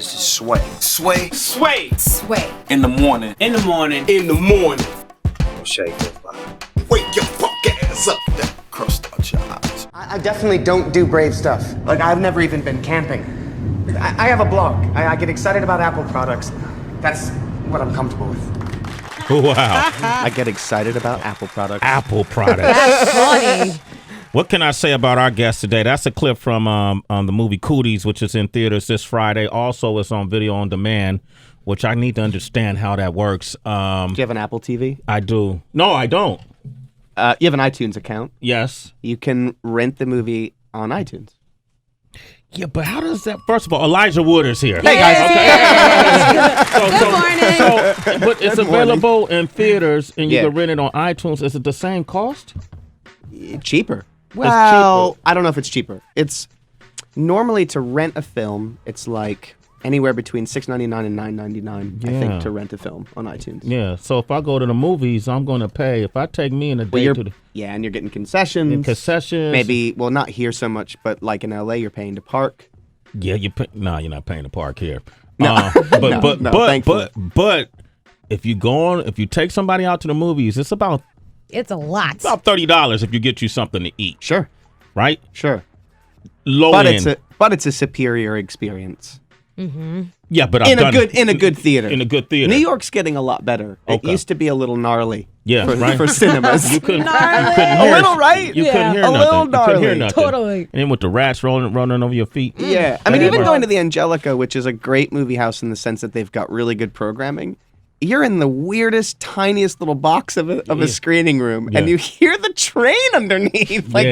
This is Sway. Sway. Sway. Sway. In the morning. In the morning. In the morning. Shake it, body. Wake your punk ass up. That crust out your eyes. I definitely don't do brave stuff. Like, I've never even been camping. I have a blog. I get excited about Apple products. That's what I'm comfortable with. Wow. I get excited about Apple products. Apple products. That's funny. What can I say about our guest today? That's a clip from the movie Cooties, which is in theaters this Friday. Also, it's on video on demand, which I need to understand how that works. Do you have an Apple TV? I do. No, I don't. You have an iTunes account. Yes. You can rent the movie on iTunes. Yeah, but how does that? First of all, Elijah Wood is here. Hey, guys. Good morning. But it's available in theaters, and you can rent it on iTunes. Is it the same cost? Cheaper. Well, I don't know if it's cheaper. It's normally to rent a film, it's like anywhere between $6.99 and $9.99, I think, to rent a film on iTunes. Yeah, so if I go to the movies, I'm going to pay. If I take me in a day to the... Yeah, and you're getting concessions. Maybe, well, not here so much, but like in LA, you're paying to park. Yeah, No, you're not paying to park here. No. But if you take somebody out to the movies, it's about... It's a lot. About $30 if you get you something to eat. Sure. Right? Sure. Low end. But it's a superior experience. Mm-hmm. Yeah, but in a good theater. In a good theater. New York's getting a lot better. It used to be a little gnarly. Yeah, right. For cinemas. You couldn't hear a little, right? You couldn't hear a nothing. little gnarly. You couldn't hear nothing. Totally. And then with the rats running over your feet. Yeah. I mean, even going to the Angelica, which is a great movie house in the sense that they've got really good programming. You're in the weirdest, tiniest little box of a screening room, and you hear the train underneath. Like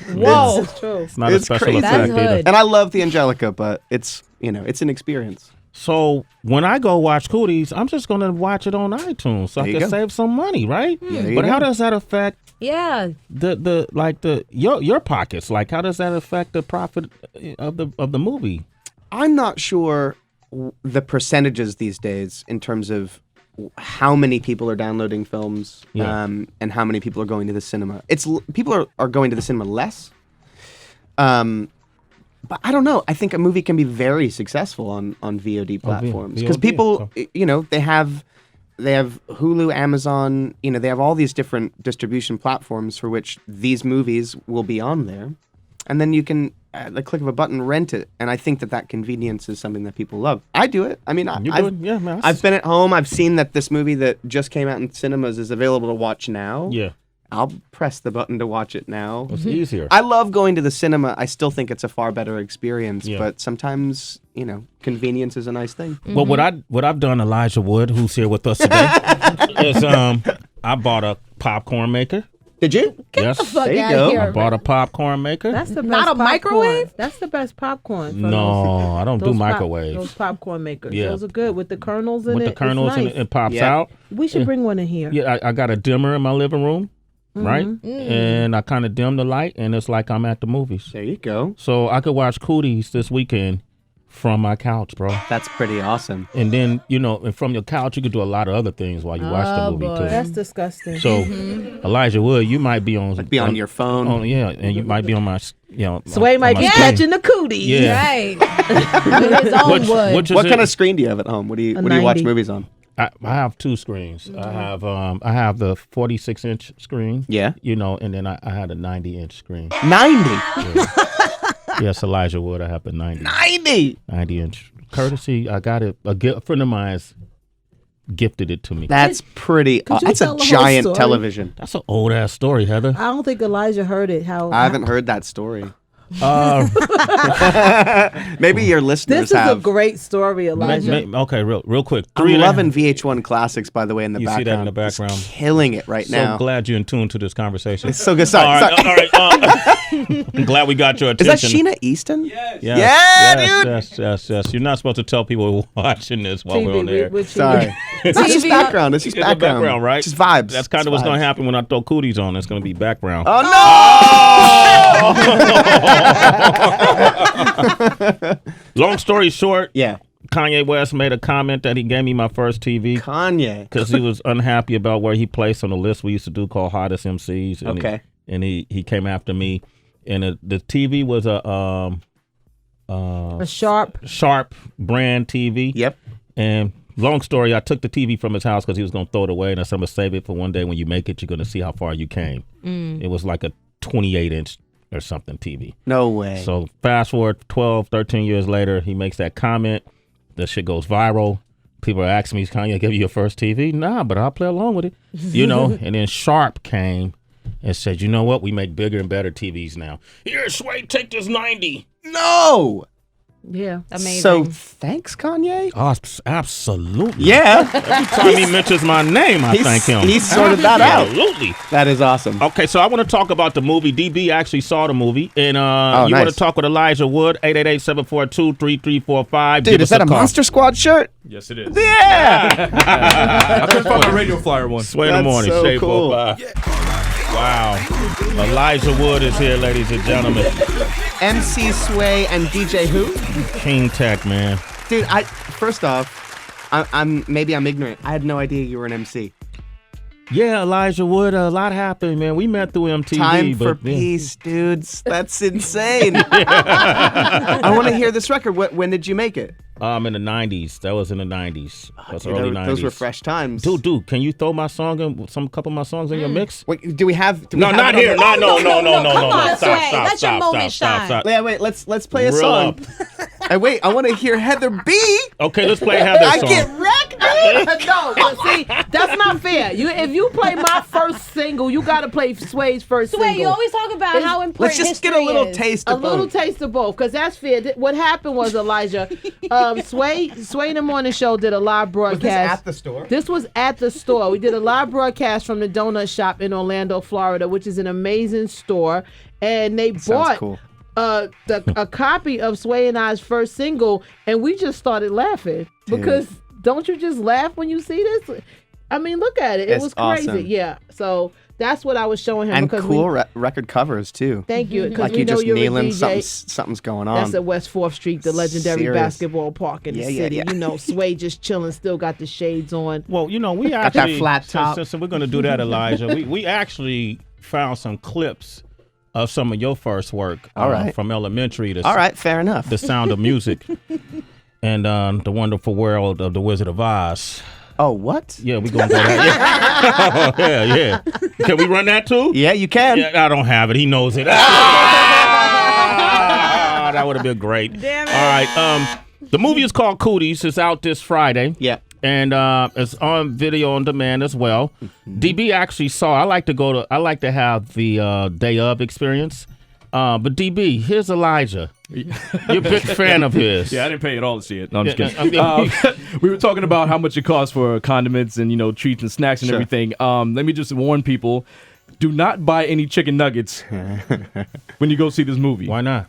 whoa, it's not a special effect either. And I love the Angelica, but it's an experience. So when I go watch Cooties, I'm just gonna watch it on iTunes, so I can save some money, right? Yeah, but how does that affect? Yeah. Your pockets? Like, how does that affect the profit of the movie? I'm not sure the percentages these days in terms of how many people are downloading films and how many people are going to the cinema. People are going to the cinema less. But I don't know. I think a movie can be very successful on VOD platforms because people, they have Hulu, Amazon, they have all these different distribution platforms for which these movies will be on there. And then you can, at the click of a button, rent it. And I think that convenience is something that people love. I do it. I mean, I've been at home. I've seen that this movie that just came out in cinemas is available to watch now. Yeah. I'll press the button to watch it now. It's easier. I love going to the cinema. I still think it's a far better experience. Yeah. But sometimes, convenience is a nice thing. Mm-hmm. Well, what I've done, Elijah Wood, who's here with us today, is I bought a popcorn maker. Did you? Get the fuck there you out go. of here. I bought a popcorn maker. That's the best Not a popcorn. microwave? That's the best popcorn. No, I don't do microwaves. Those popcorn makers. Yeah. Those are good with the kernels in it. With the kernels it's nice. and it pops out. We should bring one in here. Yeah, I got a dimmer in my living room, right? And I kind of dim the light, and it's like I'm at the movies. There you go. So I could watch Cooties this weekend from my couch, bro. That's pretty awesome. And then, and from your couch, you could do a lot of other things while you watch the movie, too. That's disgusting. So, Elijah Wood, you might be on... on your phone. And you might be on my... Sway might be catching the Cooties. Yeah. Right. With his own wood. What kind of screen do you have at home? What do you watch movies on? I have two screens. I have the 46-inch screen. Yeah. And then I had a 90-inch screen. 90? Yeah. Yes, Elijah Wood. I have a 90 inch. Courtesy, I got it. A friend of mine gifted it to me. That's pretty. That's a giant television. That's an old ass story, Heather. I don't think Elijah heard it. I haven't heard that story. Maybe your listeners This is have. a great story, Elijah. Okay, real quick. I'm loving VH1 Classics, by the way, in the background. You see that in the background? It's killing it right now. So glad you're in tune to this conversation. It's so good. Sorry. All right. I'm glad we got your attention. Is that Sheena Easton? Yes. Yes. Yes. You're not supposed to tell people we're watching this while we're on there. Sorry. It's just background. It's just background. Right? Just vibes. That's kind of what's going to happen when I throw Cooties on. It's going to be background. Oh, no! Long story short. Yeah. Kanye West made a comment that he gave me my first TV. Kanye. Because he was unhappy about where he placed on the list we used to do called Hottest MCs. And okay. He came after me. And the TV was a A Sharp brand TV. Yep. And long story, I took the TV from his house because he was going to throw it away. And I said, I'm going to save it for one day when you make it, you're going to see how far you came. It was like a 28-inch or something TV. No way. So fast forward 12, 13 years later, he makes that comment. The shit goes viral. People are asking me, Kanye give you your first TV? Nah, but I'll play along with it. And then Sharp came and said, you know what? We make bigger and better TVs now. Here, Sway, take this 90. No. Yeah. Amazing. So thanks, Kanye. Oh, absolutely. Yeah. Every time he mentions my name, I thank him. He sorted that out. Absolutely. That is awesome. Okay, so I want to talk about the movie. DB actually saw the movie. And you nice. want to talk with Elijah Wood, 888-742-3345. Dude, is that a Monster Squad shirt? Yes, it is. Yeah. I couldn't find my radio flyer one. Sway in the morning. so Shade cool. 45. Wow. Elijah Wood is here, ladies and gentlemen. MC Sway and DJ who? King Tech, man. Dude, first off, I'm ignorant. I had no idea you were an MC. Yeah, Elijah Wood, a lot happened, man. We met through MTV. Time for peace, dudes. That's insane. I want to hear this record. When did you make it? In the 90s. That was in the 90s. That's early 90s. Those were fresh times. Dude, can you throw my song in, couple of my songs in your mix? Wait, do we have? No, not here. No. Come on, Sway. Stop. Let your moment shine. Yeah, wait. Let's play a Roll song. up. Hey, wait. I want to hear Heather B. Okay, let's play Heather's I song. get wrecked, dude. No, but see, that's not fair. If you play my first single, you got to play Sway's first Sway, single. you always talk about how important Let's just get a little taste A of little both. taste of both, because that's fair. What happened was, Elijah, Sway in the Morning Show did a live broadcast. Was this at the store? This was at the store. We did a live broadcast from the donut shop in Orlando, Florida, which is an amazing store. And they bought cool. a copy of Sway and I's first single, and we just started laughing. Because don't you just laugh when you see this? I mean, look at it. It It's was crazy. awesome. Yeah. So that's what I was showing him. And because cool record covers too. Thank you. 'Cause Like we you know just you're kneeling, a DJ. something's going on. That's at West 4th Street, the legendary Serious. basketball park in the city. Yeah. You know, Sway just chilling, still got the shades on. Well, we Got actually that flat top. So we're going to do that, Elijah. we actually found some clips of some of your first work. All right. From elementary to All right, fair enough. The Sound of Music and the Wonderful World of the Wizard of Oz. Oh, what? Yeah, we gonna go that. Yeah. Can we run that too? Yeah, you can. Yeah, I don't have it. He knows it. That would have been great. Damn it. All right. The movie is called Cooties. It's out this Friday. Yeah. And it's on video on demand as well. DB actually saw. I like to have the day of experience. But DB, here's Elijah. You're a big fan of his. Yeah, I didn't pay it all to see it. No, I'm just kidding. We were talking about how much it costs for condiments and treats and snacks and Sure. everything. Let me just warn people: do not buy any chicken nuggets when you go see this movie. Why not?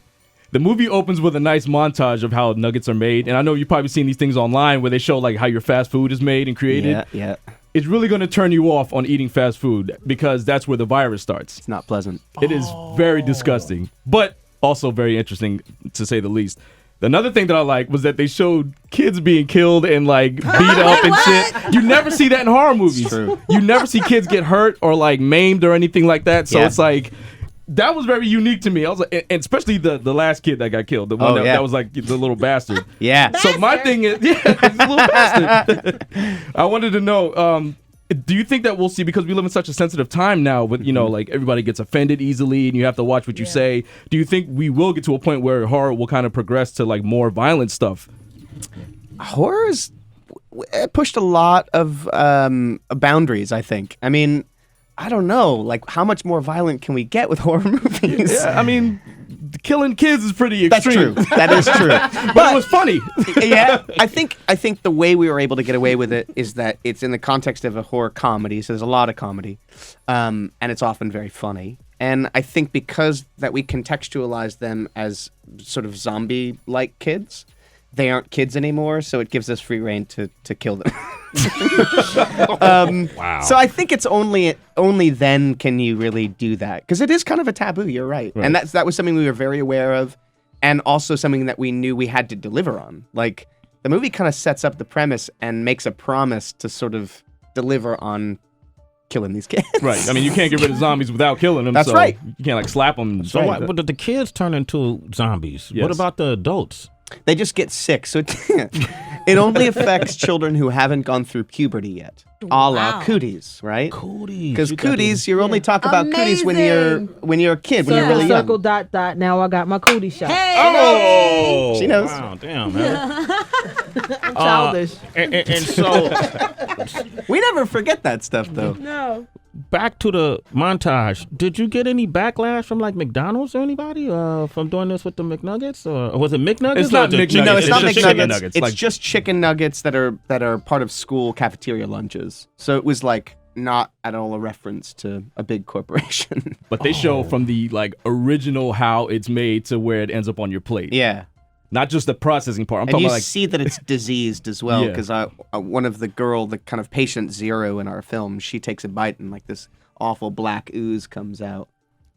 The movie opens with a nice montage of how nuggets are made, and I know you've probably seen these things online where they show like how your fast food is made and created. Yeah. It's really going to turn you off on eating fast food because that's where the virus starts. It's not pleasant. It is very disgusting, but also very interesting to say the least. Another thing that I like was that they showed kids being killed and like beat up and shit. You never see that in horror movies. True. You never see kids get hurt or like maimed or anything like that. So Yeah. it's like that was very unique to me. I was like, and especially the last kid that got killed, the one that was like the little bastard. Yeah. So my thing is, he's a little bastard. I wanted to know, do you think that we'll see, because we live in such a sensitive time now with, like everybody gets offended easily and you have to watch what you say. Do you think we will get to a point where horror will kind of progress to like more violent stuff? Horror's pushed a lot of boundaries, I think. I mean, I don't know. Like, how much more violent can we get with horror movies? Yeah, I mean, killing kids is pretty That's extreme. true. That is true. But it was funny. Yeah, I think the way we were able to get away with it is that it's in the context of a horror comedy, so there's a lot of comedy, and it's often very funny. And I think because that we contextualize them as sort of zombie-like kids, they aren't kids anymore, so it gives us free reign to kill them. Wow. So I think it's only then can you really do that, because it is kind of a taboo. You're right, and that was something we were very aware of, and also something that we knew we had to deliver on. Like, the movie kind of sets up the premise and makes a promise to sort of deliver on killing these kids. Right. I mean, you can't get rid of zombies without killing them. That's so right. You can't like slap them. So what? But the kids turn into zombies. Yes. What about the adults? They just get sick. So it only affects children who haven't gone through puberty yet. A la Wow. Cooties, right? Cooties. Because You got Cooties, you only talk about Cooties when you're a kid, when you're really young. Circle, dot, dot. Now I got my cootie shot. Oh, She knows. Wow, damn, man. I'm childish. And so We never forget that stuff, though. No. back to the montage. Did you get any backlash from like McDonald's or anybody from doing this with the McNuggets, or was it McNuggets? It's not McNuggets. No, it's not just chicken McNuggets. nuggets, It's like- just chicken nuggets that are part of school cafeteria lunches. So it was like not at all a reference to a big corporation. But they show from the like original how it's made to where it ends up on your plate. Yeah. Not just the processing part. I'm And talking you about like see that it's diseased as well, Yeah. because one of the kind of patient zero in our film, she takes a bite and like this awful black ooze comes out.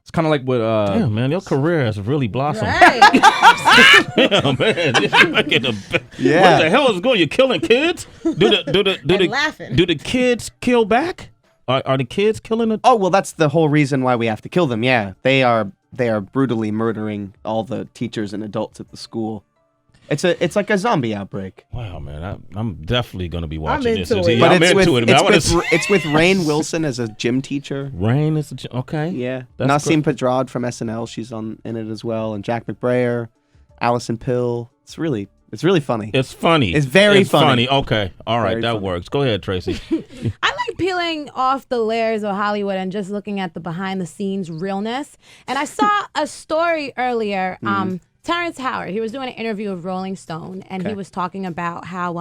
it's kind of like what Damn, man, your career has really blossomed. Right. Yeah, man. What Yeah. the hell is going? You're killing kids? laughing. Do the kids kill back? Are the kids killing the? Oh well, that's the whole reason why we have to kill them. Yeah, they are brutally murdering all the teachers and adults at the school. It's like a zombie outbreak. Wow, man, I'm definitely gonna be watching this. into it. Yeah, But I'm into it. Man. I wanna it's with Rainn Wilson as a gym teacher. Rain is okay. Yeah, That's Nassim Pedrad from SNL, she's in it as well, and Jack McBrayer, Allison Pill. It's really funny. It's funny. It's very funny. Okay, all right, Very that funny. works. Go ahead, Tracy. I like peeling off the layers of Hollywood and just looking at the behind the scenes realness. And I saw a story earlier. Terrence Howard, he was doing an interview with Rolling Stone, and he was talking about how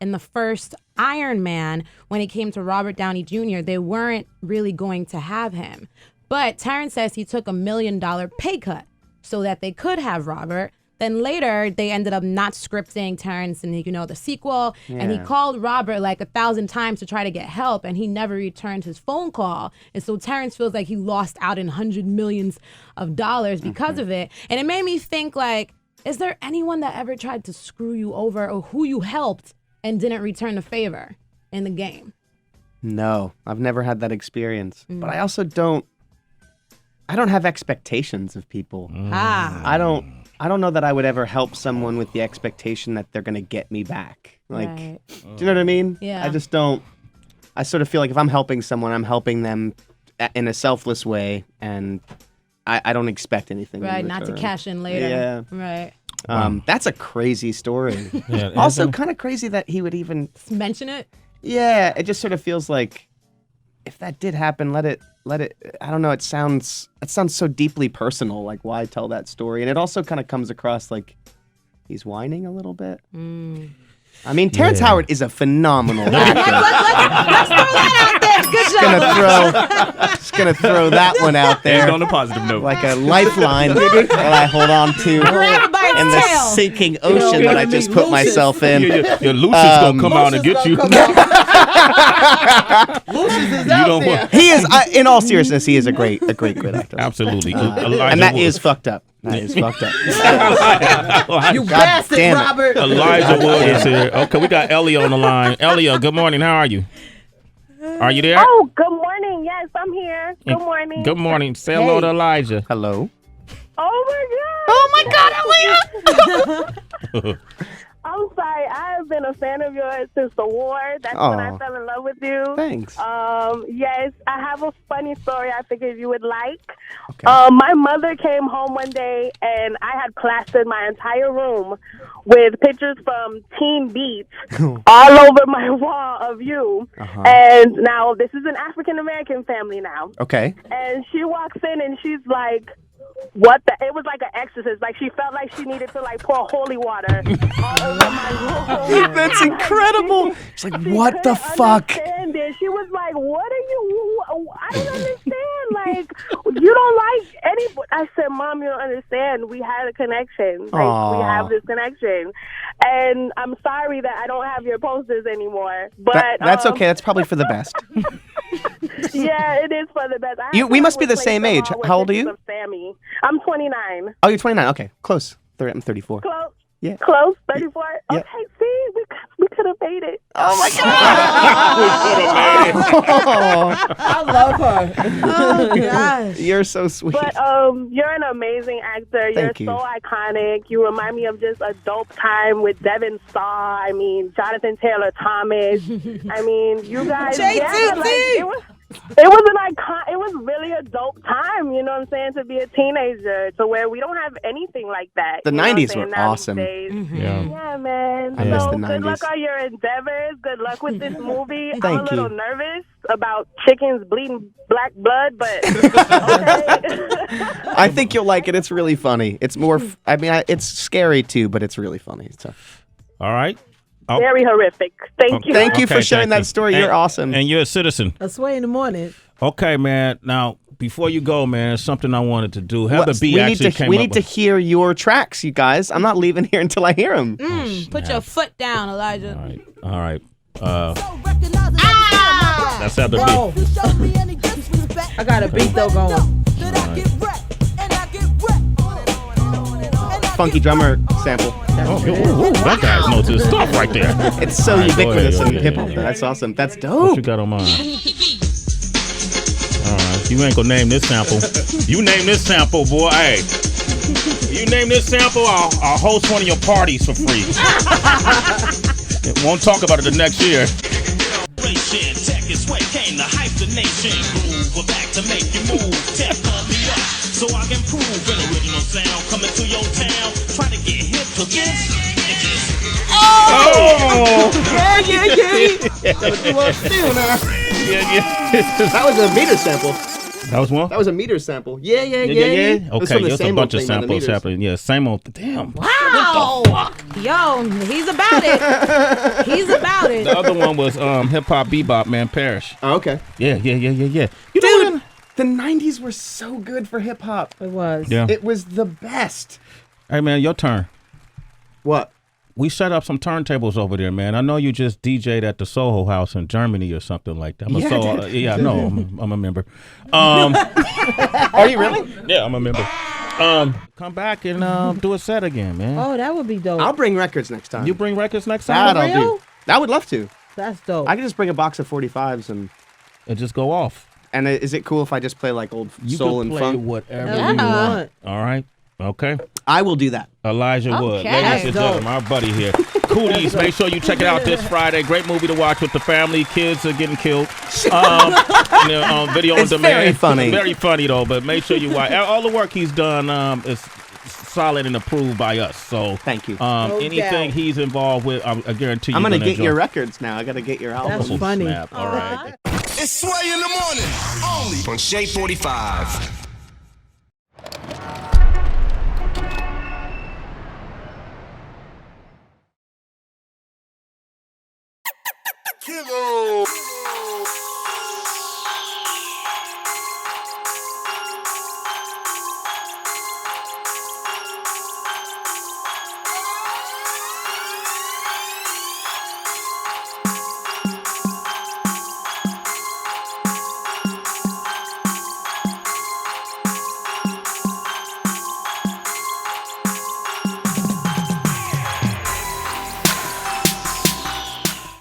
in the first Iron Man, when it came to Robert Downey Jr., they weren't really going to have him. But Terrence says he took $1 million pay cut so that they could have Robert. Then later, they ended up not scripting Terrence and, the sequel. And he called Robert like 1,000 times to try to get help, and he never returned his phone call. And so Terrence feels like he lost out in hundred millions of dollars because of it. And it made me think, like, is there anyone that ever tried to screw you over or who you helped and didn't return the favor in the game? No, I've never had that experience. But I also don't have expectations of people. I don't know that I would ever help someone with the expectation that they're going to get me back. Like, Right. do you know what I mean? Yeah. I just don't. I sort of feel like if I'm helping someone, I'm helping them in a selfless way, and I don't expect anything. in Right, not to return. cash in later. Yeah. Right. That's a crazy story. Yeah, Also, kind of crazy that he would even. Just mention it. Yeah, it just sort of feels like if that did happen, let it. I don't know. It sounds so deeply personal. Like, why tell that story? And it also kind of comes across like he's whining a little bit. I mean, Terrence Howard is a phenomenal actor. Let's throw that out there. Good job. Just gonna throw that one out there, and on a positive note. like a lifeline that I hold on to Grab it by its in the tail. sinking ocean that I just put myself in. Your Lucy's gonna come out and get you. Lucius is You out don't there. want. He is, in all seriousness, he is a great actor. Absolutely. And that is fucked up. That is fucked up. You God bastard, damn it. Robert. Elijah Wood is here. Okay, we got Elio on the line. Elio, good morning. How are you? Are you there? Oh, good morning. Yes, I'm here. Good morning. Good morning. Say hello to Elijah. Hello. Oh my God. I'm sorry. I have been a fan of yours since the war. That's when I Aw. fell in love with you. Thanks. Yes, I have a funny story I figured you would like. Okay. My mother came home one day and I had plastered my entire room with pictures from Teen Beats all over my wall of you. Uh-huh. And now this is an African American family now. Okay. And she walks in and she's like, what the? It was like an exorcist. Like, she felt like she needed to, like, pour holy water all over my room. That's incredible. It's like, what the fuck? Understand it. She was like, what are you? I don't understand. Like, you don't like anybody. I said, Mom, you don't understand. We had a connection. Like, Aw. we have this connection. And I'm sorry that I don't have your posters anymore. But That's okay. That's probably for the best. yeah, it is for the best. We must be the same age. How old are you? Of Sammy. I'm 29. Oh, you're 29. Okay, close. I'm 34. Close. Yeah. Close. 34. Yeah. Okay. See, we could have made it. Oh my God! I love her. Oh gosh. You're so sweet. But you're an amazing actor. Thank You're you. so iconic. You remind me of just a dope time with Devin Starr. I mean, Jonathan Taylor Thomas. I mean, you guys. It was an icon. It was really a dope time. You know what I'm saying? To be a teenager, to where we don't have anything like that. The you know what I'm 90s saying, were now awesome. these days. Yeah, man. I miss So the good 90s. luck on your endeavors. Good luck with this movie. I'm Thank a little you. nervous about chickens bleeding black blood, but okay. I think you'll like it. It's really funny. It's more. It's scary too, but it's really funny. So. All right. Oh. Very horrific. Thank you. Thank you for Okay, sharing thank that story. You're awesome. And you're a citizen. A Sway in the morning. Okay, man. Now, before you go, man, there's something I wanted to do. Heather B we actually came we up need to hear your tracks, you guys. I'm not leaving here until I hear them. Put your foot down, Elijah. All right. That's Heather B. Oh. I got a beat though going. Funky drummer sample. That guy knows his stuff right there. It's so All right, go ubiquitous ahead, in go hip hop. ahead. That's awesome. That's What dope. you got on mine? All right. You ain't gonna name this sample. You name this sample, boy. Hey. You name this sample, I'll host one of your parties for free. Won't talk about it the next year. Tech is what came to hype the nation. Groove, we're back to make you move. Tech call me up so I can prove an original sound coming to your town. Try to get hip to this. Oh! That was a meter sample. That was one? That was a meter sample. Yeah. Okay, It was from the there's a same bunch old of thing by the samples meters. happening. Yeah, same old. Damn. Wow. Yo, he's about it. He's about it. The other one was hip hop bebop, man, Parrish. Oh, okay. Yeah. You Dude, the 90s were so good for hip hop. It was. Yeah. It was the best. Hey, man, your turn. What? We set up some turntables over there, man. I know you just DJ'd at the Soho House in Germany or something like that. I know. I'm a member. Are you really? Yeah, I'm a member. Come back and do a set again, man. Oh, that would be dope. I'll bring records next time. You bring records next time? That I'll do. I would love to. That's dope. I could just bring a box of 45s and just go off. And is it cool if I just play like old soul and play funk? whatever you want. All right. Okay. I will do that. Elijah Wood. Okay. Ladies and gentlemen, our buddy here. Cooties, make sure you check it out this Friday. Great movie to watch with the family. Kids are getting killed. Video on It's demand. very funny. Very funny, though, but make sure you watch. All the work he's done is solid and approved by us. So thank you. Anything he's involved with, I guarantee you. I'm going to get your records now. I got to get your album. That's funny. Snap. All right. It's Sway in the morning, only on Shade 45. Kilo.